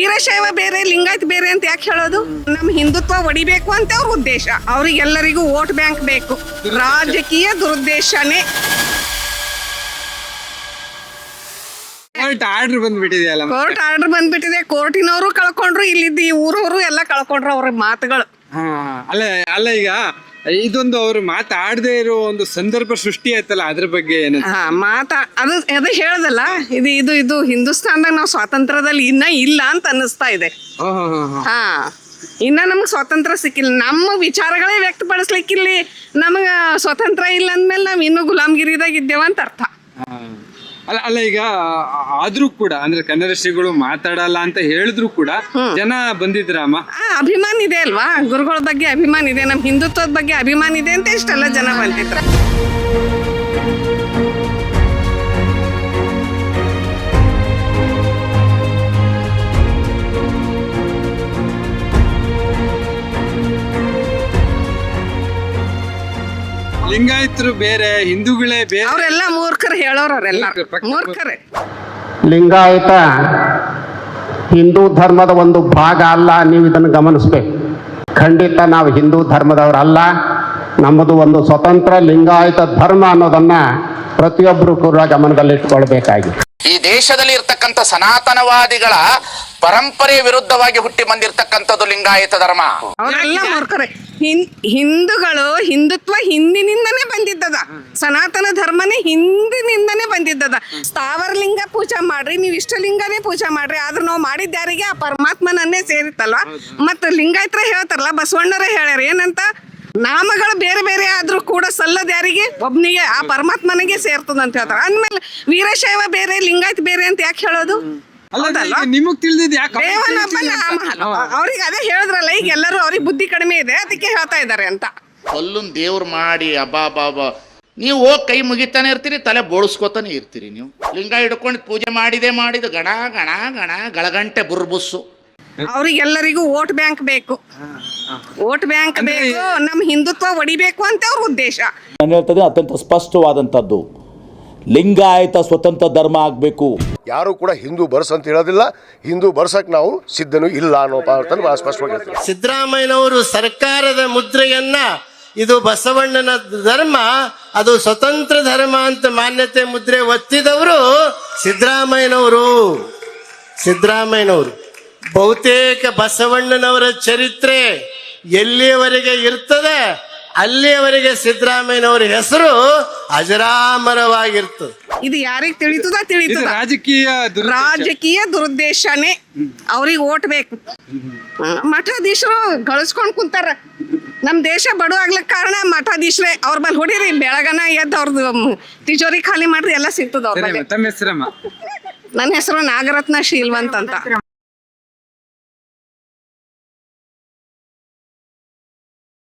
ವೀರಶೈವ ಬೇರೆ ಲಿಂಗಾಯತ್ ಬೇರೆ ಅಂತ ಯಾಕೆ ಹೇಳೋದು? ನಮ್ಮ ಹಿಂದುತ್ವ ಒಡಿಬೇಕು ಅಂತ ಅವ್ರ ಉದ್ದೇಶ. ಅವ್ರಿಗೆಲ್ಲರಿಗೂ ವೋಟ್ ಬ್ಯಾಂಕ್ ಬೇಕು, ರಾಜಕೀಯ ದುರುದ್ದೇಶನೇ. ಕೋರ್ಟ್ ಆರ್ಡರ್ ಬಂದ್ಬಿಟ್ಟಿದೆಯಲ್ಲ, ಕೋರ್ಟ್ ಆರ್ಡರ್ ಬಂದ್ಬಿಟ್ಟಿದೆ. ಕೋರ್ಟಿನವರು ಕಳ್ಕೊಂಡ್ರು, ಇಲ್ಲಿದ್ದ ಈ ಊರವರು ಎಲ್ಲ ಕಳ್ಕೊಂಡ್ರು ಅವ್ರ ಮಾತುಗಳು. ಅಲ್ಲ ಈಗ ಇದೊಂದು ಅವ್ರು ಮಾತಾಡದೇ ಇರೋ ಒಂದು ಸಂದರ್ಭ ಸೃಷ್ಟಿ ಆಯ್ತಲ್ಲ, ಅದ್ರ ಬಗ್ಗೆ ಏನು? ಅದು ಹೇಳದಲ್ಲ, ಇದು ಹಿಂದೂಸ್ತಾನದಾಗ ನಾವು ಸ್ವಾತಂತ್ರ್ಯದಲ್ಲಿ ಇನ್ನ ಇಲ್ಲ ಅಂತ ಅನ್ನಿಸ್ತಾ ಇದೆ. ಇನ್ನ ನಮ್ಗೆ ಸ್ವಾತಂತ್ರ್ಯ ಸಿಕ್ಕಿಲ್ಲ, ನಮ್ಮ ವಿಚಾರಗಳೇ ವ್ಯಕ್ತಪಡಿಸ್ಲಿಕ್ಕಿಲ್ಲಿ ನಮಗ ಸ್ವಾತಂತ್ರ್ಯ ಇಲ್ಲ ಅಂದ್ಮೇಲೆ ನಾವ್ ಇನ್ನೂ ಗುಲಾಮ್ಗಿರಿದಾಗ ಇದ್ದೇವ ಅಂತ ಅರ್ಥ. ಅಲ್ಲ ಈಗ ಆದ್ರೂ ಕೂಡ ಅಂದ್ರೆ ಕನ್ನಡ ಶ್ರೀಗಳು ಮಾತಾಡಲ್ಲ ಅಂತ ಹೇಳಿದ್ರು ಕೂಡ ಜನ ಬಂದಿದ್ರಮ್ಮ. ಅಭಿಮಾನ ಇದೆ ಅಲ್ವಾ, ಗುರುಗಳ ಬಗ್ಗೆ ಅಭಿಮಾನ ಇದೆ, ನಮ್ ಹಿಂದುತ್ವದ ಬಗ್ಗೆ ಅಭಿಮಾನ ಇದೆ ಅಂತ ಇಷ್ಟೆಲ್ಲ ಜನ ಬಂದಿದ್ರ. ಲಿಂಗಾಯತರು ಬೇರೆ, ಹಿಂದೂಗಳೇ ಬೇರೆ, ಅವರೆಲ್ಲ ಮೂರ್ಖರು ಹೇಳೋರೆಲ್ಲ ಮೂರ್ಖರೇ. ಲಿಂಗಾಯತ ಹಿಂದೂ ಧರ್ಮದ ಒಂದು ಭಾಗ ಅಲ್ಲ, ನೀವು ಇದನ್ನು ಗಮನಿಸ್ಬೇಕು. ಖಂಡಿತ ನಾವು ಹಿಂದೂ ಧರ್ಮದವರಲ್ಲ, ನಮ್ಮದು ಒಂದು ಸ್ವತಂತ್ರ ಲಿಂಗಾಯತ ಧರ್ಮ ಅನ್ನೋದನ್ನ ಪ್ರತಿಯೊಬ್ಬರು ಕೂಡ ಗಮನದಲ್ಲಿಟ್ಕೊಳ್ಬೇಕಾಗಿದೆ. ಈ ದೇಶದಲ್ಲಿ ಇರ್ತಕ್ಕಂಥ ಸನಾತನವಾದಿಗಳ ಪರಂಪರೆ ವಿರುದ್ಧವಾಗಿ ಹುಟ್ಟಿ ಬಂದಿರತಕ್ಕಂಥದ್ದು ಲಿಂಗಾಯತ ಧರ್ಮ. ಅವರೆಲ್ಲ ಮೂರ್ಖರೇ. ಹಿಂದೂಗಳು ಹಿಂದುತ್ವ ಹಿಂದಿನಿಂದನೇ ಬಂದಿದ್ದದ, ಸನಾತನ ಧರ್ಮನೇ ಹಿಂದಿನಿಂದನೇ ಬಂದಿದ್ದದ. ಸ್ಥಾವರ ಲಿಂಗ ಪೂಜೆ ಮಾಡ್ರಿ, ನೀವು ಇಷ್ಟಲಿಂಗನೇ ಪೂಜೆ ಮಾಡ್ರಿ, ಆದ್ರೆ ನಾವು ಮಾಡಿದ್ದ ಯಾರಿಗೆ ಆ ಪರಮಾತ್ಮನನ್ನೇ ಸೇರಿತ್ತಲ್ವ. ಮತ್ತ ಲಿಂಗಾಯತರ ಹೇಳ್ತಾರಲ್ಲ, ಬಸವಣ್ಣರೇ ಹೇಳ್ಯಾರ ಏನಂತ, ನಾಮಗಳು ಬೇರೆ ಬೇರೆ ಆದ್ರೂ ಕೂಡ ಸಲ್ಲದ ಯಾರಿಗೆ, ಒಬ್ನಿಗೆ ಆ ಪರಮಾತ್ಮನಿಗೆ ಸೇರ್ತದಂತ ಹೇಳ್ತಾರ. ಅಂದ್ಮೇಲೆ ವೀರಶೈವ ಬೇರೆ ಲಿಂಗಾಯತ್ ಬೇರೆ ಅಂತ ಯಾಕೆ ಹೇಳೋದು? ನಿಮಗ್ ತಿಳಿದಿದ್ ದೇವನೊಬ್ಬ ನಾಮ. ಅವ್ರಿಗೆ ಅದೇ ಹೇಳಿದ್ರಲ್ಲ, ಈಗ ಎಲ್ಲರೂ ಅವ್ರಿಗೆ ಬುದ್ಧಿ ಕಡಿಮೆ ಇದೆ ಅದಕ್ಕೆ ಹೇಳ್ತಾ ಇದ್ದಾರೆ ಅಂತ. ಅಲ್ಲೊಂದು ದೇವ್ರು ಮಾಡಿ ಅಬ್ಬಾ ನೀವು ಹೋಗಿ ಕೈ ಮುಗಿತಾನೆ ಇರ್ತೀರಿ, ತಲೆ ಬೋಳಿಸ್ಕೋತಾನೆ ಇರ್ತೀರಿ. ನೀವು ಲಿಂಗ ಹಿಡ್ಕೊಂಡು ಪೂಜೆ ಮಾಡಿದ ಗಣ ಗಣ ಗಣ ಗಳಗಂಟೆ ಬುರ್ಬುಸ್ಸು. ಅವ್ರಿಗೆಲ್ಲರಿಗೂ ವೋಟ್ ಬ್ಯಾಂಕ್ ಬೇಕು, ವೋಟ್ ಬ್ಯಾಂಕ್ ಬೇಕು, ನಮ್ಮ ಹಿಂದುತ್ವ ಒಡಿಬೇಕು ಅಂತ ಅವ್ರ ಉದ್ದೇಶ. ನಾನು ಹೇಳ್ತದೆ ಅತ್ಯಂತ ಸ್ಪಷ್ಟವಾದಂಥದ್ದು, ಲಿಂಗಾಯತ ಸ್ವತಂತ್ರ ಧರ್ಮ ಆಗಬೇಕು. ಯಾರು ಕೂಡ ಹಿಂದೂ ಬರ್ಸ್ ಅಂತ ಹೇಳೋದಿಲ್ಲ, ಹಿಂದೂ ಬರ್ಸಕ್ ನಾವು ಸಿದ್ಧನೂ ಇಲ್ಲ ಅನ್ನೋ ಬಹಳ ಸ್ಪಷ್ಟವಾಗಿ ಹೇಳ್ತೀವಿ. ಸಿದ್ದರಾಮಯ್ಯನವರು ಸರ್ಕಾರದ ಮುದ್ರೆಯನ್ನ ಇದು ಬಸವಣ್ಣನ ಧರ್ಮ, ಅದು ಸ್ವತಂತ್ರ ಧರ್ಮ ಅಂತ ಮಾನ್ಯತೆ ಮುದ್ರೆ ಒತ್ತಿದವರು ಸಿದ್ದರಾಮಯ್ಯನವರು. ಬಹುತೇಕ ಬಸವಣ್ಣನವರ ಚರಿತ್ರೆ ಎಲ್ಲಿಯವರೆಗೆ ಇರ್ತದೆ ಅಲ್ಲಿಯವರೆಗೆ ಸಿದ್ದರಾಮಯ್ಯನವರ ಹೆಸರು ಅಜರಾಮರವಾಗಿರ್ತದೆ. ಇದು ಯಾರಿಗೆ ತಿಳಿತದ ರಾಜಕೀಯ ದುರುದ್ದೇಶನೇ. ಅವ್ರಿಗೆ ಓಟ್ ಬೇಕು. ಮಠಾಧೀಶರು ಗಳಿಸ್ಕೊಂಡ್ ಕುಂತಾರ. ನಮ್ ದೇಶ ಬಡು ಆಗ್ಲಿಕ್ಕೆ ಕಾರಣ ಮಠಾಧೀಶರೇ. ಅವ್ರ ಮೇಲೆ ಹೊಡೀರಿ, ಬೆಳಗನ ಎದ್ದು ಅವ್ರದ್ದು ತಿಜೋರಿ ಖಾಲಿ ಮಾಡ್ರಿ, ಎಲ್ಲ ಸಿಗ್ತದ ಅವ್ರ. ತಮ್ಮ ಹೆಸರಮ್ಮ? ನನ್ನ ಹೆಸರು ನಾಗರತ್ನ ಶೀಲ್ವಂತ್ ಅಂತ.